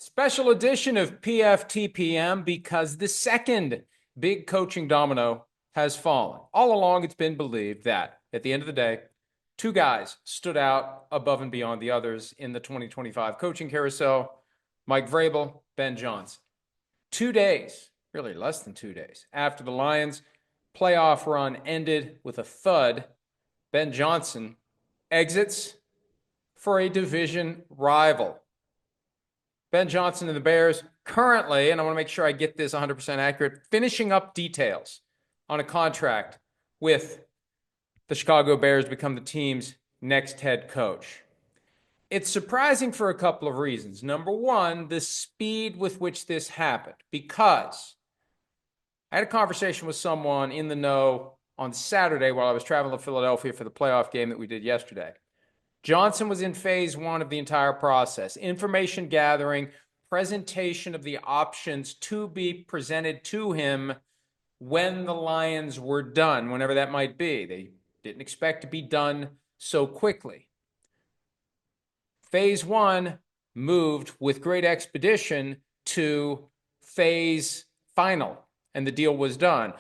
Special edition of PFTPM because the second big coaching domino has fallen. All along, it's been believed that at the end of the day, two guys stood out above and beyond the others in the 2025 coaching carousel: Mike Vrabel, Ben Johnson. 2 days, really less than 2 days, after the Lions' playoff run ended with a thud, Ben Johnson exits for a division rival. Ben Johnson and the Bears currently, and I want to make sure I get this 100% accurate, finishing up details on a contract with the Chicago Bears to become the team's next head coach. It's surprising for a couple of reasons. Number one, the speed with which this happened, because I had a conversation with someone in the know on Saturday while I was traveling to Philadelphia for the playoff game that we did yesterday. Johnson was in phase one of the entire process: information gathering, presentation of the options to be presented to him when the Lions were done, whenever that might be. They didn't expect to be done so quickly. Phase one moved with great expedition to phase final, and the deal was done.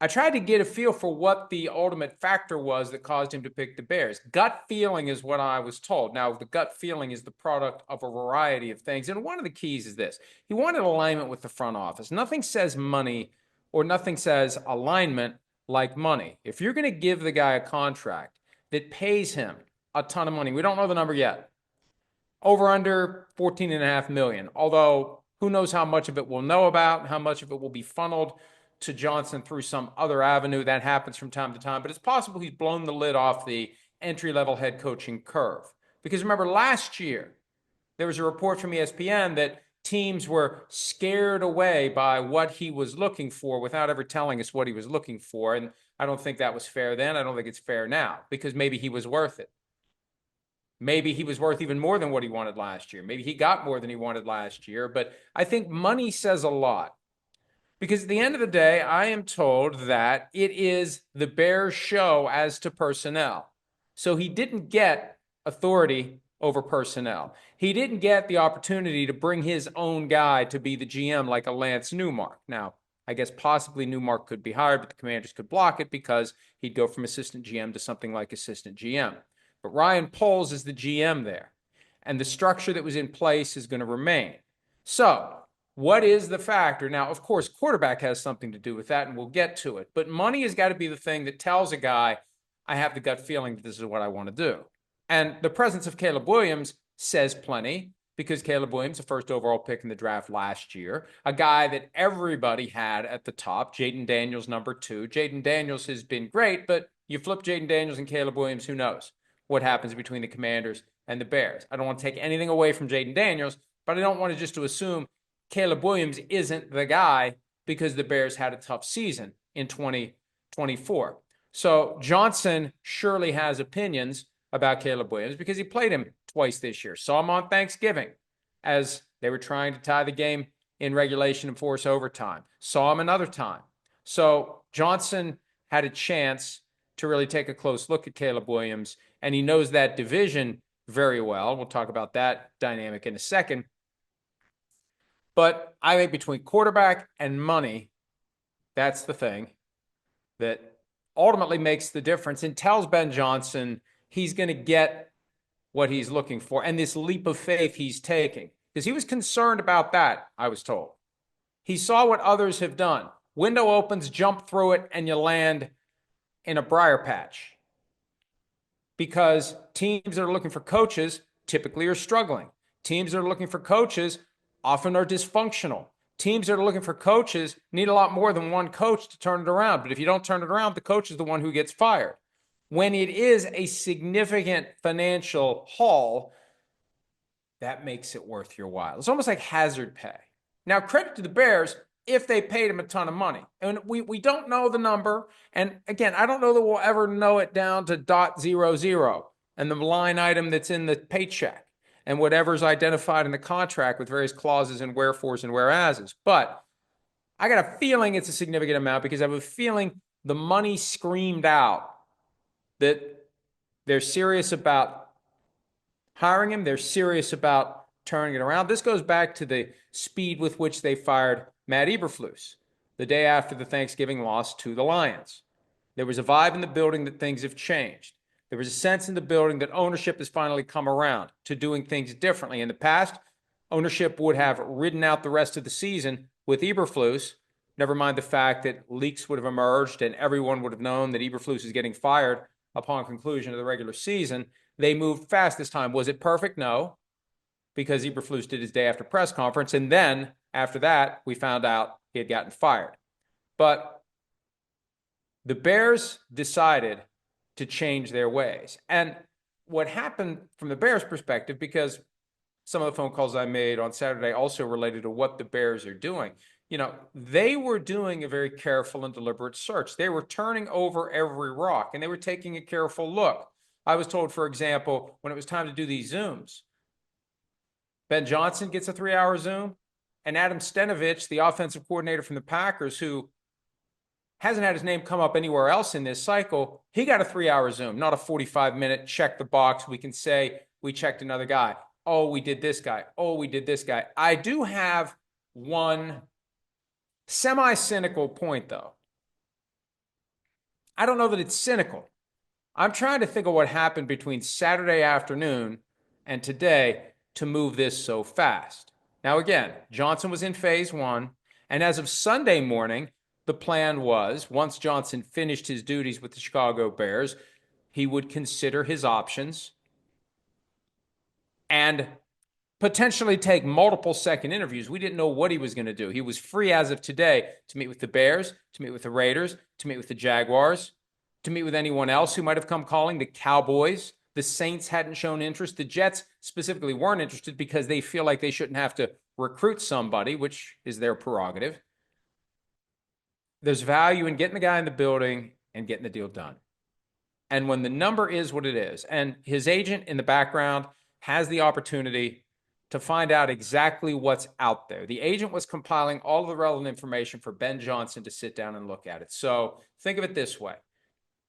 I tried to get a feel for what the ultimate factor was that caused him to pick the Bears. Gut feeling is what I was told. Now, the gut feeling is the product of a variety of things. And one of the keys is this: he wanted alignment with the front office. Nothing says money or nothing says alignment like money. If you're going to give the guy a contract that pays him a ton of money, we don't know the number yet, over under $14.5 million, although who knows how much of it we'll know about, how much of it will be funneled to Johnson through some other avenue. That happens from time to time, but it's possible he's blown the lid off the entry-level head coaching curve. Because remember, last year, there was a report from ESPN that teams were scared away by what he was looking for without ever telling us what he was looking for. And I don't think that was fair then. I don't think it's fair now, because maybe he was worth it. Maybe he was worth even more than what he wanted last year. Maybe he got more than he wanted last year. But I think money says a lot. Because at the end of the day, I am told that it is the Bears' show as to personnel. So he didn't get authority over personnel. He didn't get the opportunity to bring his own guy to be the GM like a Lance Newmark. Now, I guess possibly Newmark could be hired, but the Commanders could block it because he'd go from assistant GM to something like assistant GM. But Ryan Poles is the GM there, and the structure that was in place is going to remain. So what is the factor? Now, of course, quarterback has something to do with that, and we'll get to it. But money has got to be the thing that tells a guy, I have the gut feeling that this is what I want to do. And the presence of Caleb Williams says plenty, because Caleb Williams, the first overall pick in the draft last year, a guy that everybody had at the top, Jaden Daniels, number 2. Jaden Daniels has been great, but you flip Jaden Daniels and Caleb Williams, who knows what happens between the Commanders and the Bears. I don't want to take anything away from Jaden Daniels, but I don't want to just to assume Caleb Williams isn't the guy because the Bears had a tough season in 2024. So Johnson surely has opinions about Caleb Williams because he played him twice this year. Saw him on Thanksgiving as they were trying to tie the game in regulation and force overtime. Saw him another time. So Johnson had a chance to really take a close look at Caleb Williams, and he knows that division very well. We'll talk about that dynamic in a second. But I think between quarterback and money, that's the thing that ultimately makes the difference and tells Ben Johnson he's going to get what he's looking for and this leap of faith he's taking. Because he was concerned about that, I was told. He saw what others have done. Window opens, jump through it, and you land in a briar patch. Because teams that are looking for coaches typically are struggling. Teams that are looking for coaches often are dysfunctional. Teams that are looking for coaches need a lot more than one coach to turn it around. But if you don't turn it around, the coach is the one who gets fired. When it is a significant financial haul, that makes it worth your while. It's almost like hazard pay. Now, credit to the Bears if they paid him a ton of money. And we don't know the number. And again, I don't know that we'll ever know it down to .00 and the line item that's in the paycheck and whatever's identified in the contract with various clauses and wherefores and whereases. But I got a feeling it's a significant amount because I have a feeling the money screamed out that they're serious about hiring him. They're serious about turning it around. This goes back to the speed with which they fired Matt Eberflus the day after the Thanksgiving loss to the Lions. There was a vibe in the building that things have changed. There was a sense in the building that ownership has finally come around to doing things differently. In the past, ownership would have ridden out the rest of the season with Eberflus, never mind the fact that leaks would have emerged and everyone would have known that Eberflus is getting fired upon conclusion of the regular season. They moved fast this time. Was it perfect? No, because Eberflus did his day after press conference. And then after that, we found out he had gotten fired. But the Bears decided to change their ways. And what happened from the Bears' perspective, because some of the phone calls I made on Saturday also related to what the Bears are doing. They were doing a very careful and deliberate search. They were turning over every rock, and they were taking a careful look. I was told, for example, when it was time to do these Zooms, Ben Johnson gets a 3-hour Zoom, and Adam Stenavich, the offensive coordinator from the Packers, who hasn't had his name come up anywhere else in this cycle, he got a 3-hour Zoom, not a 45-minute check the box. We can say we checked another guy. Oh, we did this guy. Oh, we did this guy. I do have one semi-cynical point, though. I don't know that it's cynical. I'm trying to think of what happened between Saturday afternoon and today to move this so fast. Now, again, Johnson was in phase one, and as of Sunday morning, the plan was, once Johnson finished his duties with the Chicago Bears, he would consider his options and potentially take multiple second interviews. We didn't know what he was going to do. He was free as of today to meet with the Bears, to meet with the Raiders, to meet with the Jaguars, to meet with anyone else who might have come calling. The Cowboys, the Saints hadn't shown interest. The Jets specifically weren't interested because they feel like they shouldn't have to recruit somebody, which is their prerogative. There's value in getting the guy in the building and getting the deal done. And when the number is what it is, and his agent in the background has the opportunity to find out exactly what's out there. The agent was compiling all of the relevant information for Ben Johnson to sit down and look at it. So think of it this way.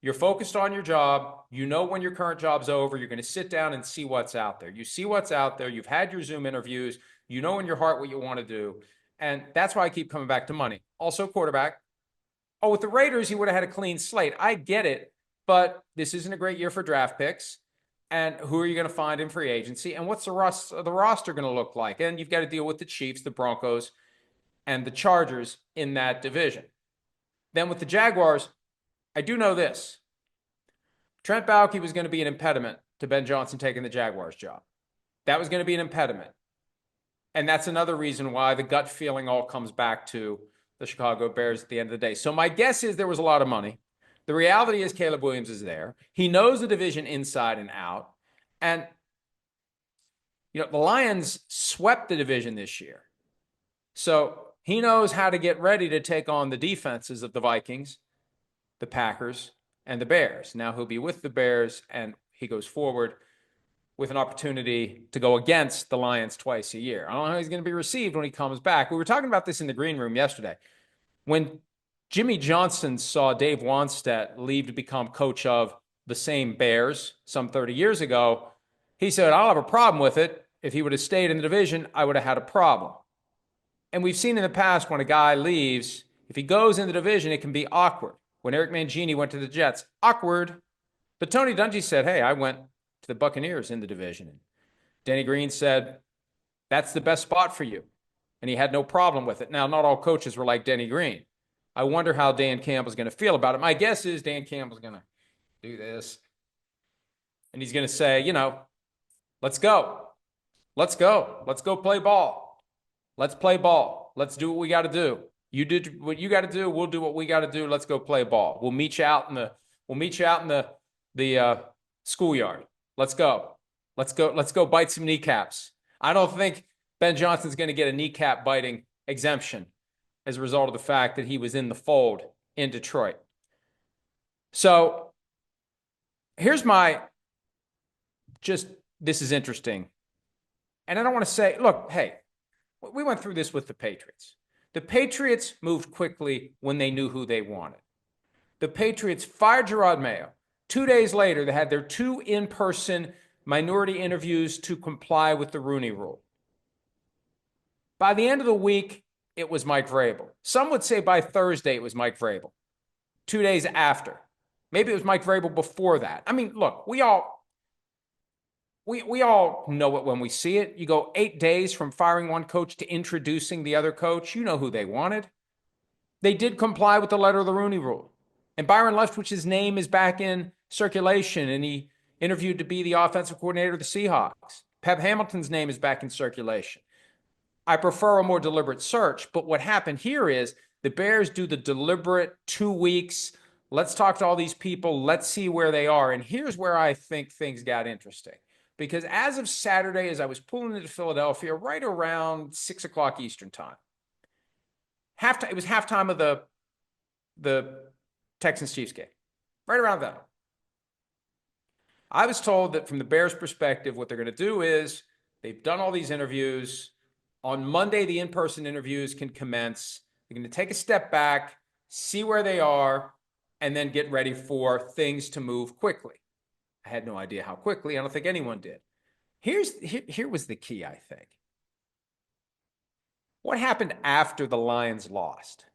You're focused on your job. You know when your current job's over. You're going to sit down and see what's out there. You see what's out there. You've had your Zoom interviews. You know in your heart what you want to do. And that's why I keep coming back to money. Also quarterback. Oh, with the Raiders, he would have had a clean slate. I get it, but this isn't a great year for draft picks. And who are you going to find in free agency? And what's the roster going to look like? And you've got to deal with the Chiefs, the Broncos, and the Chargers in that division. Then with the Jaguars, I do know this. Trent Baalke was going to be an impediment to Ben Johnson taking the Jaguars job. That was going to be an impediment. And that's another reason why the gut feeling all comes back to the Chicago Bears at the end of the day. So my guess is there was a lot of money. The reality is Caleb Williams is there. He knows the division inside and out. And, the Lions swept the division this year. So he knows how to get ready to take on the defenses of the Vikings, the Packers, and the Bears. Now he'll be with the Bears, and he goes forward with an opportunity to go against the Lions twice a year. I don't know how he's going to be received when he comes back. We were talking about this in the green room yesterday. When Jimmy Johnson saw Dave Wannstedt leave to become coach of the same Bears some 30 years ago, he said, I'll have a problem with it. If he would have stayed in the division, I would have had a problem. And we've seen in the past when a guy leaves, if he goes in the division, it can be awkward. When Eric Mangini went to the Jets, awkward. But Tony Dungy said, hey, I went to the Buccaneers in the division. And Denny Green said, that's the best spot for you. And he had no problem with it. Now, not all coaches were like Denny Green. I wonder how Dan Campbell's going to feel about it. My guess is Dan Campbell's going to do this. And he's going to say, let's go. Let's go. Let's go play ball. Let's play ball. Let's do what we got to do. You did what you got to do. We'll do what we got to do. Let's go play ball. We'll meet you out in the schoolyard. Let's go. Let's go bite some kneecaps. I don't think Ben Johnson's going to get a kneecap biting exemption as a result of the fact that he was in the fold in Detroit. So here's this is interesting. And I don't want to say, look, hey, we went through this with the Patriots. The Patriots moved quickly when they knew who they wanted. The Patriots fired Gerard Mayo. 2 days later, they had their 2 in-person minority interviews to comply with the Rooney Rule. By the end of the week, it was Mike Vrabel. Some would say by Thursday it was Mike Vrabel. 2 days after. Maybe it was Mike Vrabel before that. I mean, look, we all know it when we see it. You go 8 days from firing one coach to introducing the other coach. You know who they wanted. They did comply with the letter of the Rooney Rule. And Byron Leftwich's name is back in circulation, and he interviewed to be the offensive coordinator of the Seahawks. Pep Hamilton's name is back in circulation. I prefer a more deliberate search, but what happened here is the Bears do the deliberate 2 weeks. Let's talk to all these people. Let's see where they are. And here's where I think things got interesting. Because as of Saturday, as I was pulling into Philadelphia, right around 6 o'clock Eastern time, it was halftime of the Texans-Chiefs game, right around then. I was told that from the Bears' perspective, what they're going to do is they've done all these interviews. On Monday, the in-person interviews can commence. They're going to take a step back, see where they are, and then get ready for things to move quickly. I had no idea how quickly. I don't think anyone did. Here was the key, I think. What happened after the Lions lost?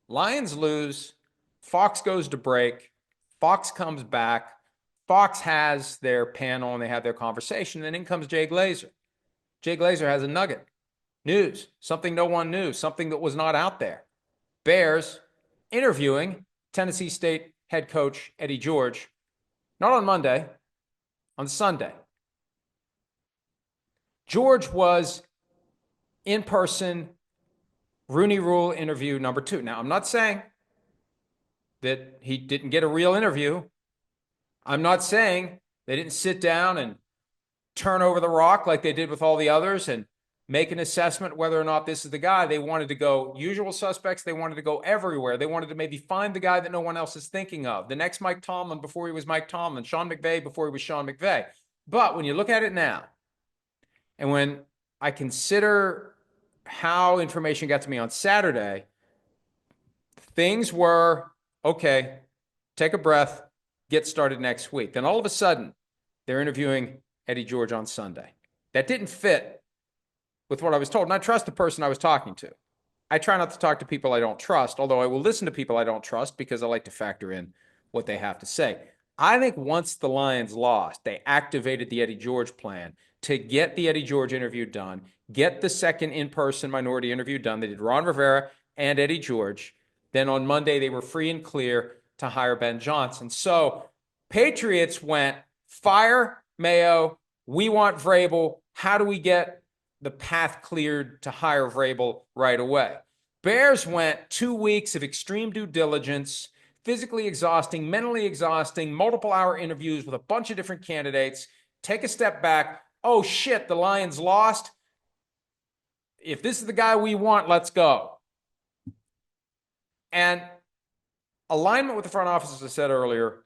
Lions lose. Fox goes to break. Fox comes back. Fox has their panel and they have their conversation. And then in comes Jay Glazer. Jay Glazer has a nugget. News. Something no one knew. Something that was not out there. Bears interviewing Tennessee State head coach Eddie George. Not on Monday. On Sunday. George was in person Rooney Rule interview number 2. Now, I'm not saying that he didn't get a real interview. I'm not saying they didn't sit down and turn over the rock like they did with all the others and make an assessment whether or not this is the guy. They wanted to go usual suspects. They wanted to go everywhere. They wanted to maybe find the guy that no one else is thinking of. The next Mike Tomlin before he was Mike Tomlin. Sean McVay before he was Sean McVay. But when you look at it now, and when I consider how information got to me on Saturday, things were, okay, take a breath, get started next week. Then all of a sudden, they're interviewing Eddie George on Sunday. That didn't fit with what I was told. And I trust the person I was talking to. I try not to talk to people I don't trust, although I will listen to people I don't trust because I like to factor in what they have to say. I think once the Lions lost, they activated the Eddie George plan to get the Eddie George interview done, get the second in-person minority interview done. They did Ron Rivera and Eddie George. Then on Monday, they were free and clear to hire Ben Johnson. So Patriots went, fire Mayo. We want Vrabel. How do we get the path cleared to hire Vrabel right away? Bears went 2 weeks of extreme due diligence, physically exhausting, mentally exhausting, multiple-hour interviews with a bunch of different candidates. Take a step back. Oh, shit, the Lions lost. If this is the guy we want, let's go. And alignment with the front office, as I said earlier,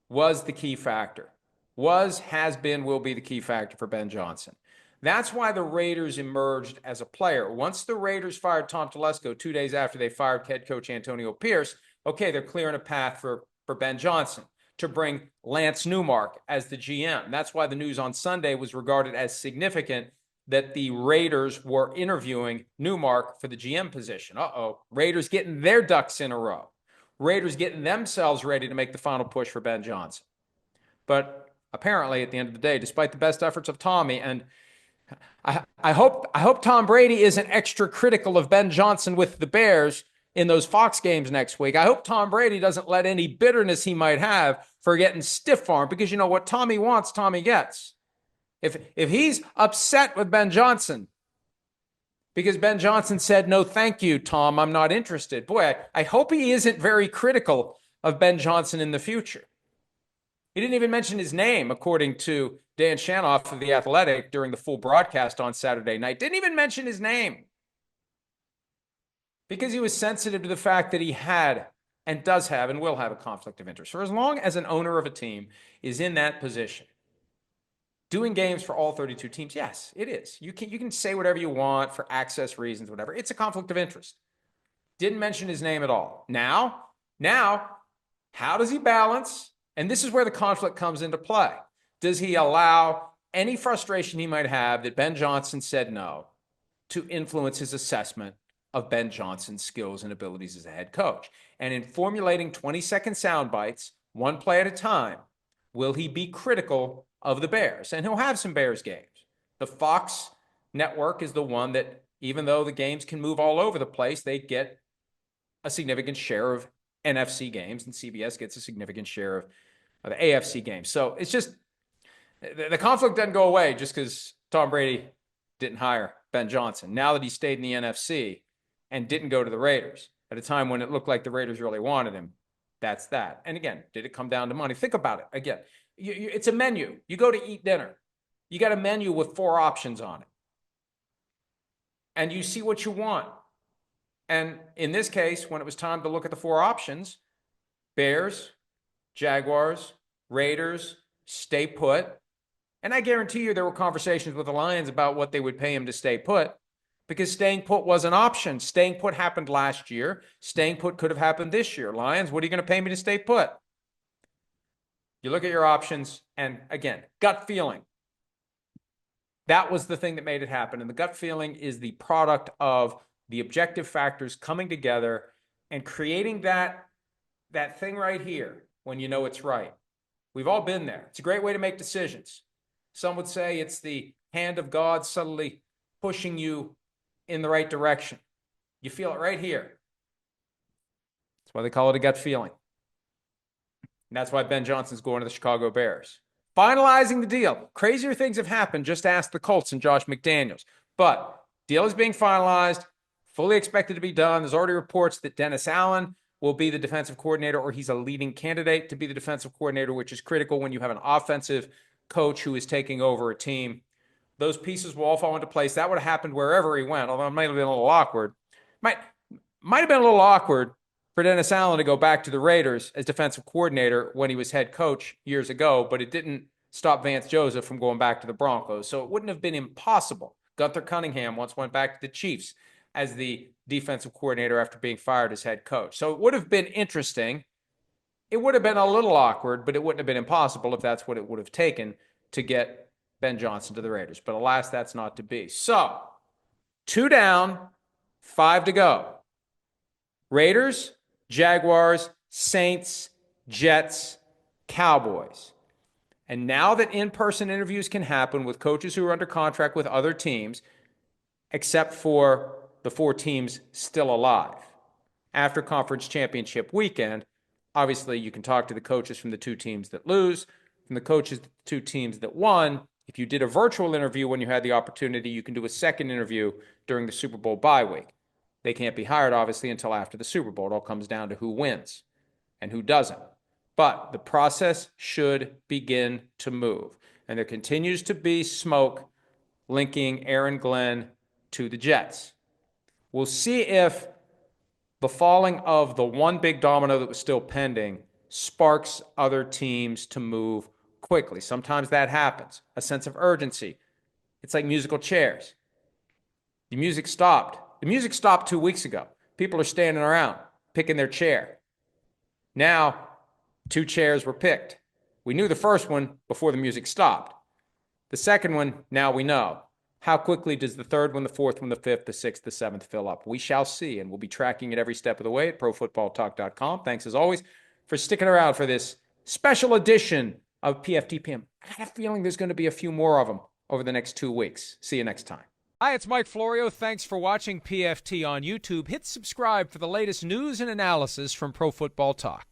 was the key factor. Was, has been, will be the key factor for Ben Johnson. That's why the Raiders emerged as a player. Once the Raiders fired Tom Telesco 2 days after they fired head coach Antonio Pierce, okay, they're clearing a path for Ben Johnson to bring Lance Newmark as the GM. That's why the news on Sunday was regarded as significant that the Raiders were interviewing Newmark for the GM position. Raiders getting their ducks in a row. Raiders getting themselves ready to make the final push for Ben Johnson. But apparently, at the end of the day, despite the best efforts of Tommy, and I hope Tom Brady isn't extra critical of Ben Johnson with the Bears in those Fox games next week. I hope Tom Brady doesn't let any bitterness he might have for getting stiff-armed, because you know what Tommy wants, Tommy gets. If he's upset with Ben Johnson because Ben Johnson said, no, thank you, Tom, I'm not interested. Boy, I hope he isn't very critical of Ben Johnson in the future. He didn't even mention his name, according to Dan Shanoff of The Athletic during the full broadcast on Saturday night. Didn't even mention his name because he was sensitive to the fact that he had and does have and will have a conflict of interest. For as long as an owner of a team is in that position, doing games for all 32 teams, yes, it is. You can say whatever you want for access reasons, whatever. It's a conflict of interest. Didn't mention his name at all. Now, how does he balance? And this is where the conflict comes into play. Does he allow any frustration he might have that Ben Johnson said no? to influence his assessment of Ben Johnson's skills and abilities as a head coach. And in formulating 20-second sound bites, one play at a time, will he be critical of the Bears? And he'll have some Bears games. The Fox network is the one that, even though the games can move all over the place, they get a significant share of NFC games, and CBS gets a significant share of the AFC games. So it's just, the conflict doesn't go away just because Tom Brady didn't hire Ben Johnson. Now that he stayed in the NFC and didn't go to the Raiders at a time when it looked like the Raiders really wanted him, that's that. And again, did it come down to money? Think about it. Again, it's a menu. You go to eat dinner. You got a menu with 4 options on it. And you see what you want. And in this case, when it was time to look at the 4 options, Bears, Jaguars, Raiders, stay put. And I guarantee you there were conversations with the Lions about what they would pay him to stay put, because staying put was an option. Staying put happened last year. Staying put could have happened this year. Lions, what are you going to pay me to stay put? You look at your options, and again, gut feeling. That was the thing that made it happen. And the gut feeling is the product of the objective factors coming together and creating that thing right here when you know it's right. We've all been there. It's a great way to make decisions. Some would say it's the hand of God subtly pushing you in the right direction. You feel it right here. That's why they call it a gut feeling. And that's why Ben Johnson's going to the Chicago Bears. Finalizing the deal. Crazier things have happened. Just ask the Colts and Josh McDaniels. But deal is being finalized, fully expected to be done. There's already reports that Dennis Allen will be the defensive coordinator, or he's a leading candidate to be the defensive coordinator, which is critical when you have an offensive coach who is taking over a team. Those pieces will all fall into place. That would have happened wherever he went, although it might have been a little awkward. Might have been a little awkward for Dennis Allen to go back to the Raiders as defensive coordinator when he was head coach years ago, but it didn't stop Vance Joseph from going back to the Broncos. So it wouldn't have been impossible. Gunther Cunningham once went back to the Chiefs as the defensive coordinator after being fired as head coach. So it would have been interesting. It would have been a little awkward, but it wouldn't have been impossible if that's what it would have taken to get Ben Johnson to the Raiders. But alas, that's not to be. So 2 down, 5 to go. Raiders, Jaguars, Saints, Jets, Cowboys. And now that in-person interviews can happen with coaches who are under contract with other teams, except for the 4 teams still alive. After conference championship weekend, obviously you can talk to the coaches from the 2 teams that lose, from the coaches of the 2 teams that won. If you did a virtual interview when you had the opportunity, you can do a second interview during the Super Bowl bye week. They can't be hired, obviously, until after the Super Bowl. It all comes down to who wins and who doesn't. But the process should begin to move. And there continues to be smoke linking Aaron Glenn to the Jets. We'll see if the falling of the one big domino that was still pending sparks other teams to move quickly. Sometimes that happens. A sense of urgency. It's like musical chairs. The music stopped. The music stopped 2 weeks ago. People are standing around, picking their chair. Now, 2 chairs were picked. We knew the first one before the music stopped. The second one, now we know. How quickly does the third one, the fourth one, the fifth, the sixth, the seventh fill up? We shall see, and we'll be tracking it every step of the way at ProFootballTalk.com. Thanks, as always, for sticking around for this special edition of PFTPM. I got a feeling there's going to be a few more of them over the next 2 weeks. See you next time. Hi, it's Mike Florio. Thanks for watching PFT on YouTube. Hit subscribe for the latest news and analysis from Pro Football Talk.